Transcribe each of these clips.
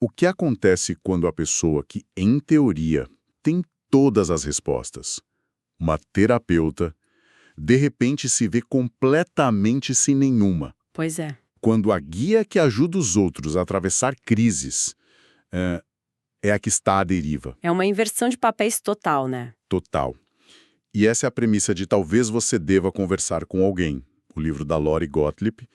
O que acontece quando a pessoa que, em teoria, tem todas as respostas, uma terapeuta, de repente se vê completamente sem nenhuma? Pois é. Quando a guia que ajuda os outros a atravessar crises é a que está à deriva, É uma inversão de papéis total, né? total. E essa é a premissa de Talvez Você Deva Conversar com Alguém, o livro da Lori Gottlieb.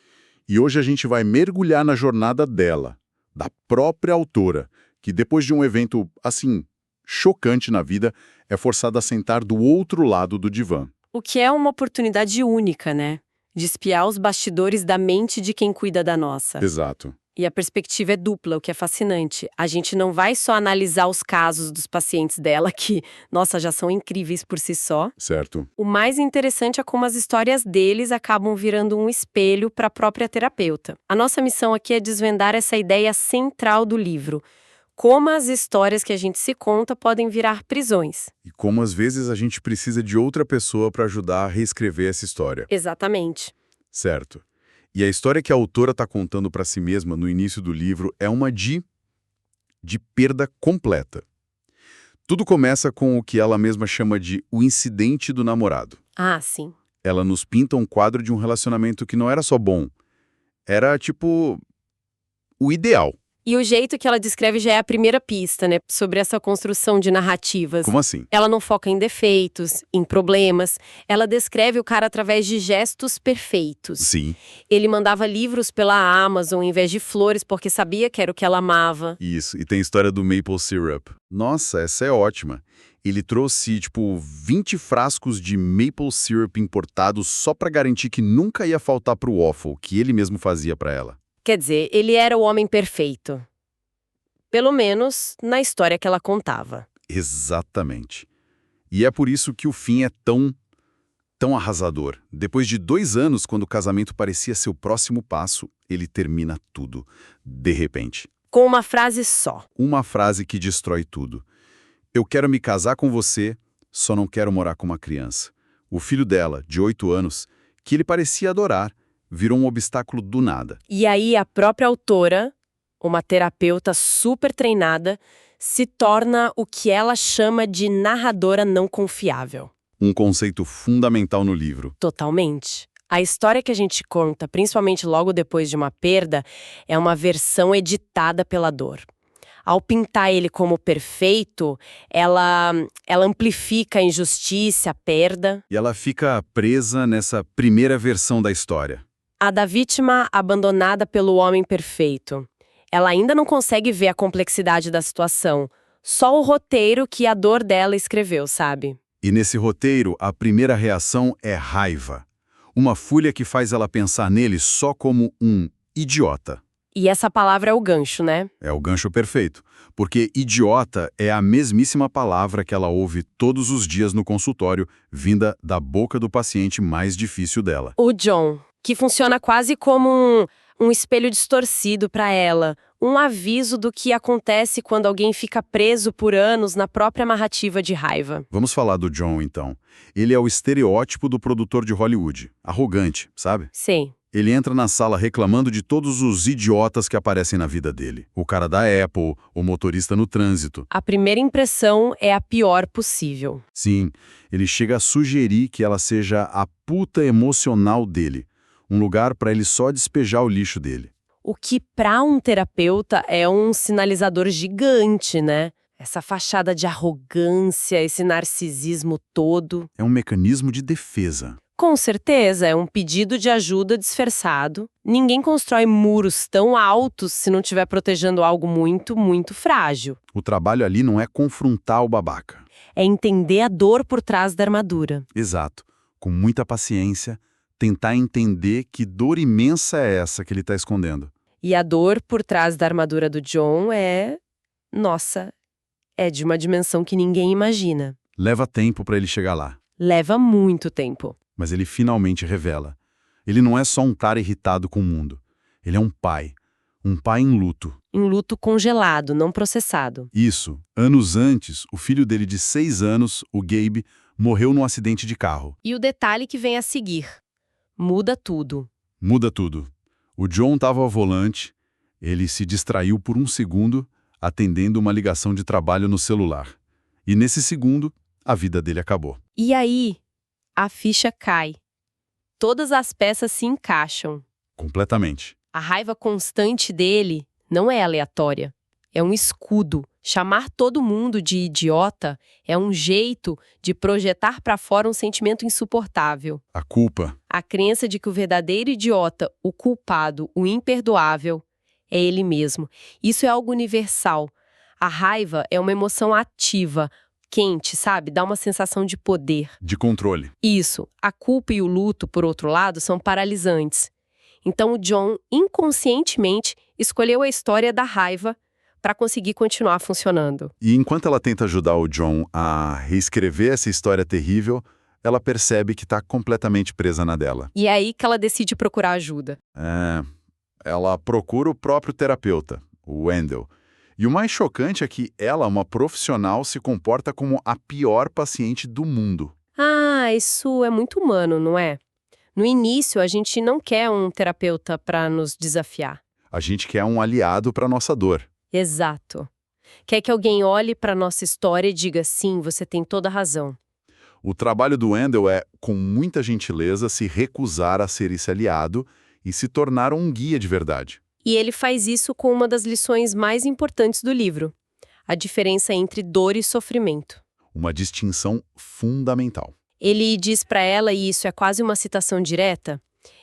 E hoje a gente vai mergulhar na jornada dela, da própria autora, que depois de um evento, assim, chocante na vida, é forçada a sentar do outro lado do divã. O que é uma oportunidade única, né? De espiar os bastidores da mente de quem cuida da nossa. Exato. E a perspectiva é dupla, o que é fascinante. A gente não vai só analisar os casos dos pacientes dela, que, nossa, já são incríveis por si só. Certo. O mais interessante é como as histórias deles acabam virando um espelho para a própria terapeuta. A nossa missão aqui é desvendar essa ideia central do livro. Como as histórias que a gente se conta podem virar prisões. E como às vezes a gente precisa de outra pessoa para ajudar a reescrever essa história. Exatamente. Certo. E a história que a autora está contando para si mesma no início do livro é uma de perda completa. Tudo começa com o que ela mesma chama de o incidente do namorado. Ah, sim. Ela nos pinta um quadro de um relacionamento que não era só bom, era tipo o ideal. E o jeito que ela descreve já é a primeira pista, né? Sobre essa construção de narrativas. Como assim? Ela não foca em defeitos, em problemas. Ela descreve o cara através de gestos perfeitos. Sim. Ele mandava livros pela Amazon em vez de flores porque sabia que era o que ela amava. Isso, e tem a história do maple syrup. Nossa, essa é ótima. Ele trouxe, 20 frascos de maple syrup importados só para garantir que nunca ia faltar pro waffle, que ele mesmo fazia para ela. Quer dizer, ele era o homem perfeito. Pelo menos na história que ela contava. Exatamente. E é por isso que o fim é tão arrasador. Depois de 2 anos, quando o casamento parecia ser o próximo passo, ele termina tudo, de repente. Com uma frase só. Uma frase que destrói tudo. Eu quero me casar com você, só não quero morar com uma criança. O filho dela, de 8 anos, que ele parecia adorar, virou um obstáculo do nada. E aí a própria autora, uma terapeuta super treinada, se torna o que ela chama de narradora não confiável. Um conceito fundamental no livro. Totalmente. A história que a gente conta, principalmente logo depois de uma perda, é uma versão editada pela dor. Ao pintar ele como perfeito, ela amplifica a injustiça, a perda. E ela fica presa nessa primeira versão da história. A da vítima abandonada pelo homem perfeito. Ela ainda não consegue ver a complexidade da situação, só o roteiro que a dor dela escreveu, sabe? E nesse roteiro, a primeira reação é raiva. Uma fúria que faz ela pensar nele só como um idiota. E essa palavra é o gancho, né? É o gancho perfeito, porque idiota é a mesmíssima palavra que ela ouve todos os dias no consultório, vinda da boca do paciente mais difícil dela. O John, que funciona quase como um espelho distorcido para ela, um aviso do que acontece quando alguém fica preso por anos na própria narrativa de raiva. Vamos falar do John, então. Ele é o estereótipo do produtor de Hollywood, arrogante, sabe? Sim. Ele entra na sala reclamando de todos os idiotas que aparecem na vida dele. O cara da Apple, o motorista no trânsito. A primeira impressão é a pior possível. Sim, ele chega a sugerir que ela seja a puta emocional dele. Um lugar para ele só despejar o lixo dele. O que para um terapeuta é um sinalizador gigante, né? Essa fachada de arrogância, esse narcisismo todo. É um mecanismo de defesa. Com certeza, é um pedido de ajuda disfarçado. Ninguém constrói muros tão altos se não estiver protegendo algo muito, muito frágil. O trabalho ali não é confrontar o babaca. É entender a dor por trás da armadura. Exato. Com muita paciência, tentar entender que dor imensa é essa que ele está escondendo. E a dor por trás da armadura do John nossa, é de uma dimensão que ninguém imagina. Leva tempo para ele chegar lá. Leva muito tempo. Mas ele finalmente revela. Ele não é só um cara irritado com o mundo. Ele é um pai. Um pai em luto. Em luto congelado, não processado. Isso. Anos antes, o filho dele de 6 anos, o Gabe, morreu num acidente de carro. E o detalhe que vem a seguir. Muda tudo. Muda tudo. O John estava ao volante, ele se distraiu por um segundo, atendendo uma ligação de trabalho no celular. E nesse segundo, a vida dele acabou. E aí, a ficha cai. Todas as peças se encaixam. Completamente. A raiva constante dele não é aleatória. É um escudo. Chamar todo mundo de idiota é um jeito de projetar para fora um sentimento insuportável. A culpa. A crença de que o verdadeiro idiota, o culpado, o imperdoável, é ele mesmo. Isso é algo universal. A raiva é uma emoção ativa, quente, sabe? Dá uma sensação de poder. De controle. Isso. A culpa e o luto, por outro lado, são paralisantes. Então o John, inconscientemente, escolheu a história da raiva para conseguir continuar funcionando. E enquanto ela tenta ajudar o John a reescrever essa história terrível, ela percebe que está completamente presa na dela. E é aí que ela decide procurar ajuda. Ela procura o próprio terapeuta, o Wendell. E o mais chocante é que ela, uma profissional, se comporta como a pior paciente do mundo. Ah, isso é muito humano, não é? No início, a gente não quer um terapeuta para nos desafiar. A gente quer um aliado para nossa dor. Exato. Quer que alguém olhe para nossa história e diga, sim, você tem toda a razão. O trabalho do Wendell é, com muita gentileza, se recusar a ser esse aliado e se tornar um guia de verdade. E ele faz isso com uma das lições mais importantes do livro, a diferença entre dor e sofrimento. Uma distinção fundamental. Ele diz para ela, e isso é quase uma citação direta,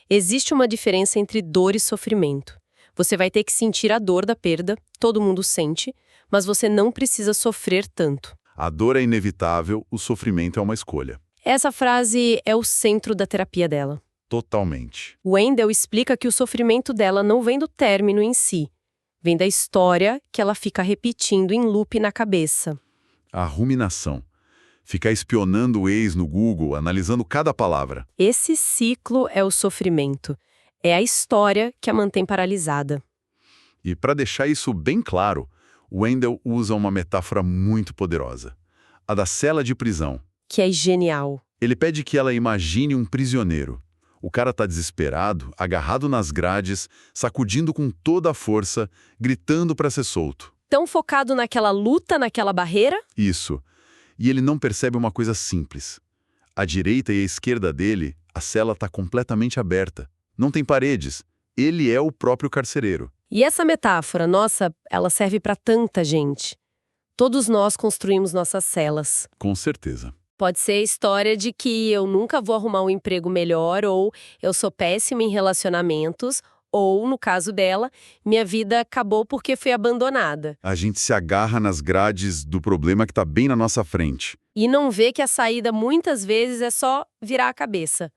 existe uma diferença entre dor e sofrimento. Você vai ter que sentir a dor da perda, todo mundo sente, mas você não precisa sofrer tanto. A dor é inevitável, o sofrimento é uma escolha. Essa frase é o centro da terapia dela. Totalmente. Wendell explica que o sofrimento dela não vem do término em si, vem da história que ela fica repetindo em loop na cabeça. A ruminação. Ficar espionando o ex no Google, analisando cada palavra. Esse ciclo é o sofrimento. É a história que a mantém paralisada. E para deixar isso bem claro, Wendell usa uma metáfora muito poderosa. A da cela de prisão. Que é genial. Ele pede que ela imagine um prisioneiro. O cara tá desesperado, agarrado nas grades, sacudindo com toda a força, gritando para ser solto. Tão focado naquela luta, naquela barreira? Isso. E ele não percebe uma coisa simples. À direita e à esquerda dele, a cela está completamente aberta. Não tem paredes. Ele é o próprio carcereiro. E essa metáfora, nossa, ela serve para tanta gente. Todos nós construímos nossas celas. Com certeza. Pode ser a história de que eu nunca vou arrumar um emprego melhor, ou eu sou péssima em relacionamentos, ou, no caso dela, minha vida acabou porque fui abandonada. A gente se agarra nas grades do problema que está bem na nossa frente. E não vê que a saída muitas vezes é só virar a cabeça.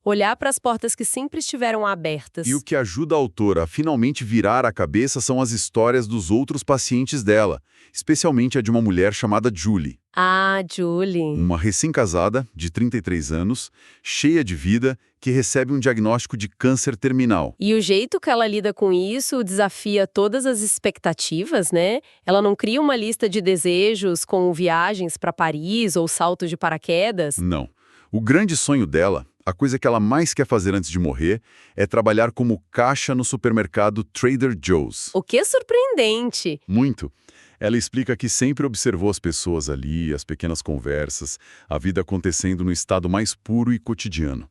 Olhar para as portas que sempre estiveram abertas. E o que ajuda a autora a finalmente virar a cabeça são as histórias dos outros pacientes dela, especialmente a de uma mulher chamada Julie. Ah, Julie. Uma recém-casada, de 33 anos, cheia de vida, que recebe um diagnóstico de câncer terminal. E o jeito que ela lida com isso desafia todas as expectativas, né? Ela não cria uma lista de desejos com viagens para Paris ou salto de paraquedas. Não. O grande sonho dela, a coisa que ela mais quer fazer antes de morrer, é trabalhar como caixa no supermercado Trader Joe's. O que é surpreendente. Muito. Ela explica que sempre observou as pessoas ali, as pequenas conversas, a vida acontecendo no estado mais puro e cotidiano.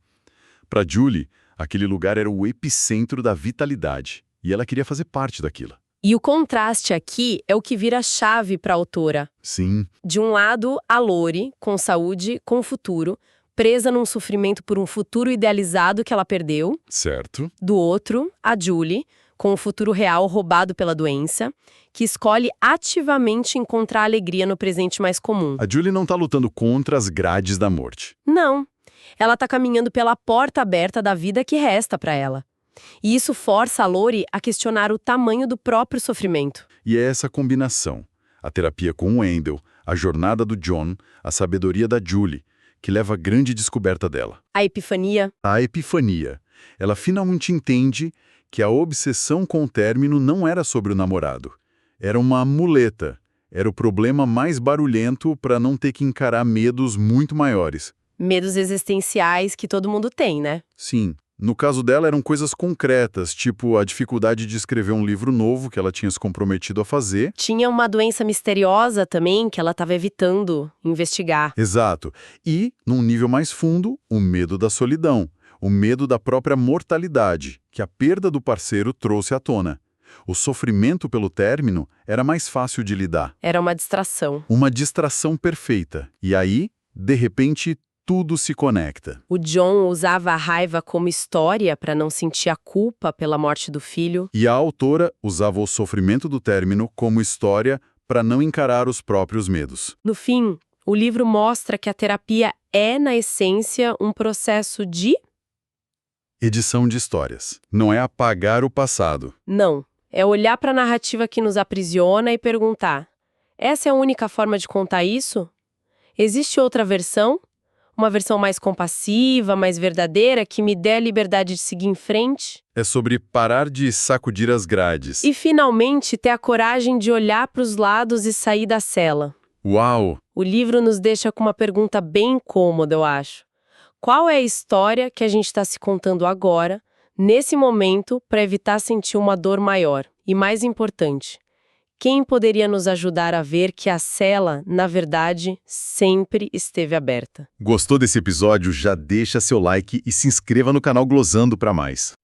Para Julie, aquele lugar era o epicentro da vitalidade, e ela queria fazer parte daquilo. E o contraste aqui é o que vira chave para a autora. Sim. De um lado, a Lori, com saúde, com futuro, presa num sofrimento por um futuro idealizado que ela perdeu. Certo. Do outro, a Julie, com o futuro real roubado pela doença, que escolhe ativamente encontrar alegria no presente mais comum. A Julie não está lutando contra as grades da morte. Não. Ela está caminhando pela porta aberta da vida que resta para ela. E isso força a Lori a questionar o tamanho do próprio sofrimento. E é essa combinação, a terapia com o Wendell, a jornada do John, a sabedoria da Julie, que leva à grande descoberta dela. A epifania. A epifania. Ela finalmente entende que a obsessão com o término não era sobre o namorado. Era uma muleta. Era o problema mais barulhento para não ter que encarar medos muito maiores. Medos existenciais que todo mundo tem, né? Sim, No caso dela, eram coisas concretas, tipo a dificuldade de escrever um livro novo que ela tinha se comprometido a fazer. Tinha uma doença misteriosa também que ela estava evitando investigar. Exato. E, num nível mais fundo, o medo da solidão, o medo da própria mortalidade, que a perda do parceiro trouxe à tona. O sofrimento pelo término era mais fácil de lidar. Era uma distração. Uma distração perfeita. E aí, de repente, tudo se conecta. O John usava a raiva como história para não sentir a culpa pela morte do filho. E a autora usava o sofrimento do término como história para não encarar os próprios medos. No fim, o livro mostra que a terapia é, na essência, um processo de... Edição de histórias. Não é apagar o passado. Não. É olhar para a narrativa que nos aprisiona e perguntar: essa é a única forma de contar isso? Existe outra versão? Uma versão mais compassiva, mais verdadeira, que me dê a liberdade de seguir em frente? É sobre parar de sacudir as grades. E, finalmente, ter a coragem de olhar para os lados e sair da cela. Uau! O livro nos deixa com uma pergunta bem incômoda, eu acho. Qual é a história que a gente está se contando agora, nesse momento, para evitar sentir uma dor maior? E mais importante, quem poderia nos ajudar a ver que a cela, na verdade, sempre esteve aberta? Gostou desse episódio? Já deixa seu like e se inscreva no canal Glosando para mais.